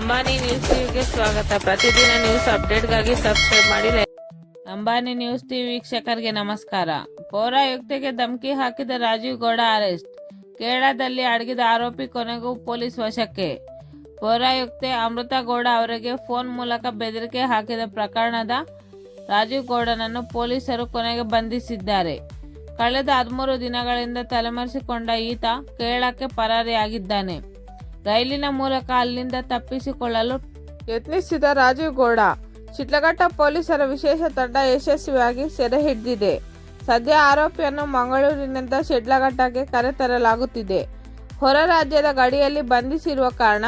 Ambani news ಟಿವಿಗೆ ಸ್ವಾಗತ. ಪ್ರತಿದಿನ ನ್ಯೂಸ್ ಅಪ್ಡೇಟ್ಗಾಗಿ ಸಬ್ಸ್ಕ್ರೈಬ್ ಮಾಡಿ. ಅಂಬಾನಿ ನ್ಯೂಸ್ ಟಿವಿ ವೀಕ್ಷಕರಿಗೆ ನಮಸ್ಕಾರ. ಪೌರಾಯುಕ್ತೆಗೆ ಧಮಕಿ ಹಾಕಿದ ರಾಜೀವ್ ಗೌಡ ಅರೆಸ್ಟ್. ಕೇರಳದಲ್ಲಿ ಅಡಗಿದ ಆರೋಪಿ ಕೊನೆಗೂ ಪೊಲೀಸ್ ವಶಕ್ಕೆ. ಪೌರಾಯುಕ್ತೆ ಅಮೃತಾ ಗೌಡ ಅವರಿಗೆ ಫೋನ್ ಮೂಲಕ ಬೆದರಿಕೆ ಹಾಕಿದ ಪ್ರಕರಣದ ರಾಜೀವ್ ಗೌಡನನ್ನು ಪೊಲೀಸರು ಕೊನೆಗೆ ಬಂಧಿಸಿದ್ದಾರೆ. ಕಳೆದ 13 ದಿನಗಳಿಂದ ತಲೆಮರೆಸಿಕೊಂಡ ಈತ ಕೇರಳಕ್ಕೆ ಪರಾರಿಯಾಗಿದ್ದಾನೆ. ರೈಲಿನ ಮೂಲಕ ಅಲ್ಲಿಂದ ತಪ್ಪಿಸಿಕೊಳ್ಳಲು ಯತ್ನಿಸಿದ ರಾಜೀವ್ ಗೌಡ ಶಿಡ್ಲಘಟ್ಟ ಪೊಲೀಸರ ವಿಶೇಷ ತಂಡ ಯಶಸ್ವಿಯಾಗಿ ಸೆರೆ ಹಿಡಿದಿದೆ. ಸದ್ಯ ಆರೋಪಿಯನ್ನು ಮಂಗಳೂರಿನಿಂದ ಶಿಡ್ಲಘಟ್ಟಕ್ಕೆ ಕರೆತರಲಾಗುತ್ತಿದೆ. ಹೊರ ರಾಜ್ಯದ ಗಡಿಯಲ್ಲಿ ಬಂಧಿಸಿರುವ ಕಾರಣ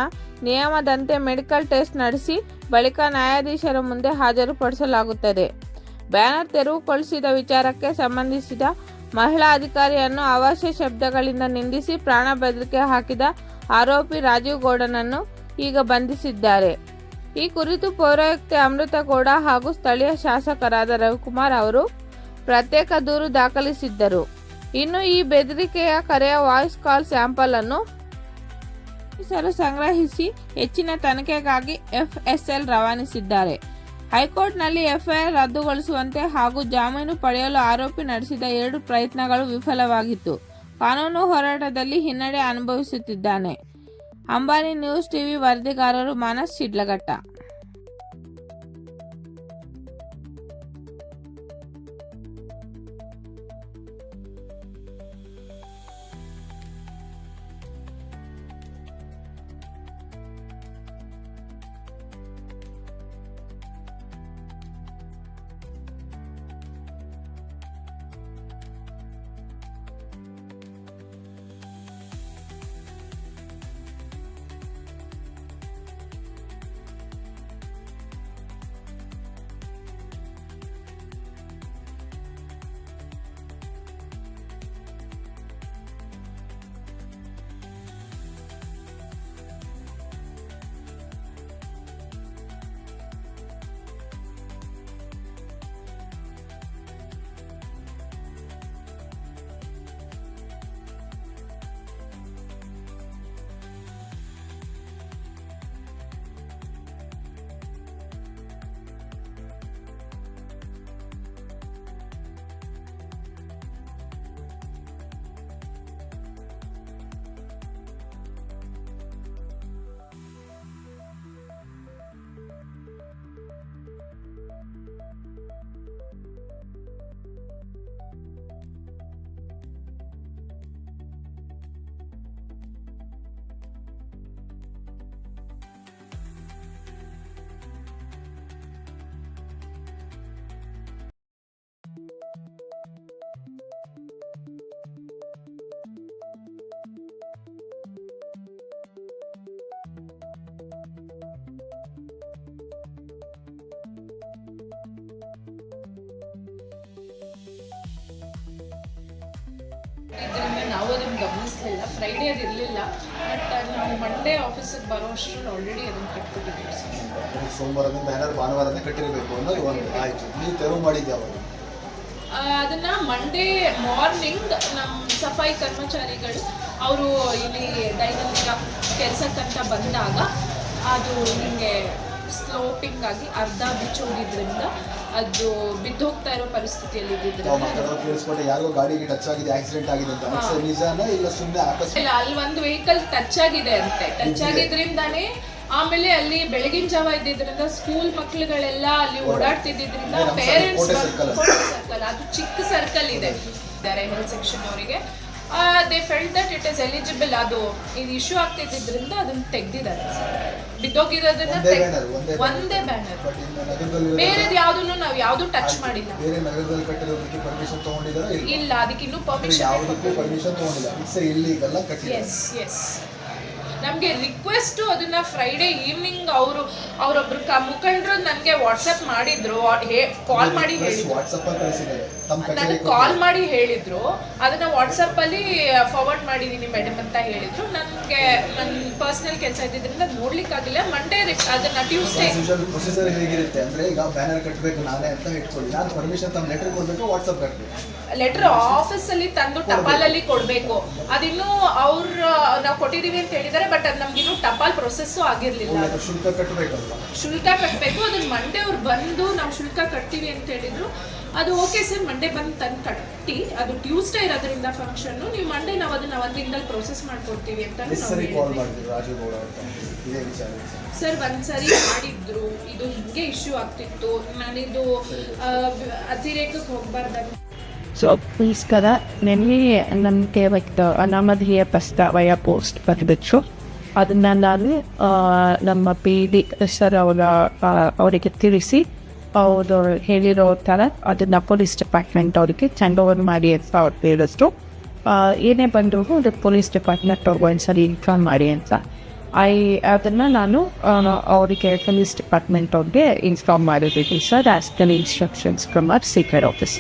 ನಿಯಮದಂತೆ ಮೆಡಿಕಲ್ ಟೆಸ್ಟ್ ನಡೆಸಿ ಬಳಿಕ ನ್ಯಾಯಾಧೀಶರ ಮುಂದೆ ಹಾಜರುಪಡಿಸಲಾಗುತ್ತದೆ. ಬ್ಯಾನರ್ ತೆರವುಗೊಳಿಸಿದ ವಿಚಾರಕ್ಕೆ ಸಂಬಂಧಿಸಿದ ಮಹಿಳಾ ಅಧಿಕಾರಿಯನ್ನು ಅವಾಚ್ಯ ಶಬ್ದಗಳಿಂದ ನಿಂದಿಸಿ ಪ್ರಾಣ ಬೆದರಿಕೆ ಹಾಕಿದ ಆರೋಪಿ ರಾಜೀವ್ ಗೌಡನನ್ನು ಈಗ ಬಂಧಿಸಿದ್ದಾರೆ. ಈ ಕುರಿತು ಪೌರಾಯುಕ್ತೆ ಅಮೃತಾ ಗೌಡ ಹಾಗೂ ಸ್ಥಳೀಯ ಶಾಸಕರಾದ ರವಿಕುಮಾರ್ ಅವರು ಪ್ರತ್ಯೇಕ ದೂರು ದಾಖಲಿಸಿದ್ದರು. ಇನ್ನು ಈ ಬೆದರಿಕೆಯ ಕರೆಯ ವಾಯ್ಸ್ ಕಾಲ್ ಸ್ಯಾಂಪಲ್ ಅನ್ನು ಪೊಲೀಸರು ಸಂಗ್ರಹಿಸಿ ಹೆಚ್ಚಿನ ತನಿಖೆಗಾಗಿ ಎಫ್ಎಸ್ಎಲ್ ರವಾನಿಸಿದ್ದಾರೆ. ಹೈಕೋರ್ಟ್ನಲ್ಲಿ ಎಫ್ಐಆರ್ ರದ್ದುಗೊಳಿಸುವಂತೆ ಹಾಗೂ ಜಾಮೀನು ಪಡೆಯಲು ಆರೋಪಿ ನಡೆಸಿದ 2 ಪ್ರಯತ್ನಗಳು ವಿಫಲವಾಗಿತ್ತು. ಕಾನೂನು ಹೋರಾಟದಲ್ಲಿ ಹಿನ್ನಡೆ ಅನುಭವಿಸುತ್ತಿದ್ದಾನೆ. ಅಂಬಾನಿ ನ್ಯೂಸ್ ಟಿವಿ ವರದಿಗಾರರು ಮಾನಸ್, ಶಿಡ್ಲಘಟ್ಟ. ಇದರಿಂದ ನಾವು ಅದನ್ನು ಗಮನಿಸಲಿಲ್ಲ. ಫ್ರೈಡೇ ಅದು ಇರಲಿಲ್ಲ, ಬಟ್ ನಾವು ಮಂಡೇ ಆಫೀಸಿಗೆ ಬರೋ ಅಷ್ಟರಲ್ಲಿ ಆಲ್ರೆಡಿ ಅದನ್ನು ಕಟ್ಬಿಟ್ಟಿದ್ದೀವಿ ಸರ್. ಸೋಮವಾರದ ಬ್ಯಾನರ್ ಭಾನುವಾರನೇ ಕಟ್ಟಿರಬೇಕು ಅನ್ನೋದು ಒಂದು ಆಯಿತು. ನೀವು ತೆರವು ಮಾಡಿದ್ಯಾವಾಗ? ಅದನ್ನು ಮಂಡೇ ಮಾರ್ನಿಂಗ್ ನಮ್ಮ ಸಫಾಯಿ ಕರ್ಮಚಾರಿಗಳು ಅವರು ಇಲ್ಲಿ ದೈನಂದಿನ ಕೆಲಸಕ್ಕಂತ ಬಂದಾಗ ಅದು ಹಿಂಗೆ ಸ್ಲೋಪಿಂಗ್ ಆಗಿ ಅರ್ಧ ಬಿಚ್ಚೋಗಿದ್ರಿಂದ ಅದು ಬಿದ್ದೋಗ್ತಾ ಇರೋ ಪರಿಸ್ಥಿತಿಯಲ್ಲಿ ಇದ್ದಿದ್ದರಿಂದ ಯಾರೋ ಗಾಡಿಗೆ ಟಚ್ ಆಗಿದೆ, ಆಕ್ಸಿಡೆಂಟ್ ಆಗಿದೆ ಅಂತ ನಿಜಾನ ಇಲ್ಲ ಸುಮ್ಮನೆ ಆಕಸ್ಮಿಕ? ಇಲ್ಲ, ಅಲ್ಲಿ ಒಂದು ವೆಹಿಕಲ್ ಟಚ್ ಆಗಿದೆ ಅಂತೆ. ಟಚ್ ಆಗಿದ್ರಿಂದಾನೇ ಆಮೇಲೆ ಅಲ್ಲಿ ಬೆಳಗಿನ ಜಾವ ಇದ್ದಿದ್ರಿಂದ ಸ್ಕೂಲ್ ಮಕ್ಳುಗಳೆಲ್ಲ ಅಲ್ಲಿ ಓಡಾಡ್ತಿದ್ದಿದ್ರಿಂದ ಪೇರೆಂಟ್ಸ್ ಸರ್ಕಲ್, ಅದು ಚಿಕ್ಕ ಸರ್ಕಲ್ ಇದೆ ಹೆಲ್ತ್ ಸೆಕ್ಷನ್ ಅವರಿಗೆ they felt that it is eligible. ಅದು ಇದು ಇಶ್ಯೂ ಆಗ್ತಿದ್ರಿಂದ ಅದನ್ನ ತೆಗ್ದಿದ್ದಾರೆ. ಬಿದ್ದೋಗಿರೋದನ್ನ ಒಂದೇ ಬ್ಯಾನರ್, ಬೇರೆದು ಯಾವುದನ್ನು ನಾವು ಯಾವುದು ಟಚ್ ಮಾಡಿಲ್ಲ. ಇಲ್ಲ, ಅದಕ್ಕೆ ಇನ್ನೂ ಪರ್ಮಿಷನ್ ತಗೊಂಡಿಲ್ಲ. ಎಸ್ ಎಸ್ ನಮಗೆ ರಿಕ್ವೆಸ್ಟು ಅದನ್ನ ಫ್ರೈಡೇ ಈವ್ನಿಂಗ್ ಅವರೊಬ್ರು ಮುಖಂಡರು ನನಗೆ ವಾಟ್ಸಪ್ ಮಾಡಿದ್ರು, ಕಾಲ್ ಮಾಡಿ ಹೇಳಿದ್ರು, ನನಗೆ ಕಾಲ್ ಮಾಡಿ ಹೇಳಿದ್ರು. ಅದನ್ನ ವಾಟ್ಸಪ್ಪಲ್ಲಿ ಫಾರ್ವರ್ಡ್ ಮಾಡಿದ್ದೀನಿ ಮೇಡಮ್ ಅಂತ ಹೇಳಿದ್ರು. ನಾನು ನನಗೆ ನನ್ನ ಪರ್ಸ್ನಲ್ ಕೆಲಸ ಇದ್ದಿದ್ದರಿಂದ ನೋಡ್ಲಿಕ್ಕಾಗಿಲ್ಲ. ಮಂಡೇ ಅದನ್ನ ಟ್ಯೂಸ್ಡೇ ಯೂಶುವಲ್ ಪ್ರೊಸೀಜರ್ ಹೇಗಿರುತ್ತೆ ಅಂದರೆ ಈಗ ಬ್ಯಾನರ್ ಕಟ್ಟಬೇಕು ನಾನೇ ಅಂತ ಇಟ್ಕೊಳ್ಳಿ, ನಾನು ಪರ್ಮಿಷನ್ ತಮ್ಮ ಲೆಟರ್ ಕೊಡಬೇಕು, ವಾಟ್ಸಪ್ ಕಟ್ಟಬೇಕು. ಲೆಟರ್ ಆಫೀಸಲ್ಲಿ ತಂದು ಟಪಾಲಲ್ಲಿ ಕೊಡಬೇಕು. ಅದಿನ್ನೂ ನಾವು ಕೊಟ್ಟಿದ್ದೀವಿ ಅಂತ ಹೇಳಿದ್ದಾರೆ, ಬಟ್ ಅದು ನಮ್ಗಿನ್ನೂ ಟಪಾಲ್ ಪ್ರೊಸೆಸ್ಸು ಆಗಿರಲಿಲ್ಲ. ಶುಲ್ಕ ಕಟ್ಟಬೇಕಲ್ವ? ಶುಲ್ಕ ಕಟ್ಟಬೇಕು. ಅದನ್ನ ಮಂಡೇ ಅವ್ರು ಬಂದು ನಾವು ಶುಲ್ಕ ಕಟ್ತೀವಿ ಅಂತ ಹೇಳಿದ್ರು. ಅದು ಓಕೆ ಸರ್, ಮಂಡೇ ಬಂದು ತಂದು ಕಟ್ಟಿ, ಅದು ಟ್ಯೂಸ್ಡೇ ಇರೋದ್ರಿಂದ ಫಂಕ್ಷನ್ನು, ನೀವು ಮಂಡೇ ನಾವು ಅದನ್ನ ಒಂದು ದಿನದಲ್ಲಿ ಪ್ರೊಸೆಸ್ ಮಾಡ್ಕೊಡ್ತೀವಿ ಅಂತ ಕಾಲ್ ಮಾಡಿದ್ರು ರಾಜು ಗೌಡ ಅಂತ ಇದೇ ವಿಚಾರ. ಸರ್ ಒಂದ್ಸರಿ ಮಾಡಿದ್ರು, ಇದು ಹಿಂಗೆ ಇಶ್ಯೂ ಆಗ್ತಿತ್ತು, ನಾನಿದು ಅತಿರೇಕಕ್ಕೆ ಹೋಗ್ಬಾರ್ದು. Så priskada nemlig ನನಗೆ ಒಂದು ಅನಾಮಧೇಯ ಪ್ರಸ್ತಾವಯ ಪೋಸ್ಟ್ ಬರೆದಿತ್ತು. ಅದನ್ನು ನಾನು ನಮ್ಮ ಪಿ ಡಿ ಸರ್ ಅವರಿಗೆ ತಿಳಿಸಿ ಅವರು ಹೇಳಿರೋ ಥರ ಅದನ್ನು ಪೊಲೀಸ್ ಡಿಪಾರ್ಟ್ಮೆಂಟ್ ಅವರಿಗೆ ಹ್ಯಾಂಡ್ ಓವರ್ ಮಾಡಿ ಅಂತ ಅವ್ರು ಹೇಳಿದ್ರು. ಏನೇ ಬಂದರೂ ಅದು ಪೊಲೀಸ್ ಡಿಪಾರ್ಟ್ಮೆಂಟ್ ಅವ್ರಿಗೆ ಒಂದ್ಸರಿ ಇನ್ಫಾರ್ಮ್ ಮಾಡಿ ಅಂತ. ಅದನ್ನು ನಾನು ಅವರಿಗೆ ಪೊಲೀಸ್ ಡಿಪಾರ್ಟ್ಮೆಂಟ್ ಅವ್ರಿಗೆ ಇನ್ಫಾರ್ಮ್ ಮಾಡಿದ್ದೀನಿ sir, as per instructions from our secret office.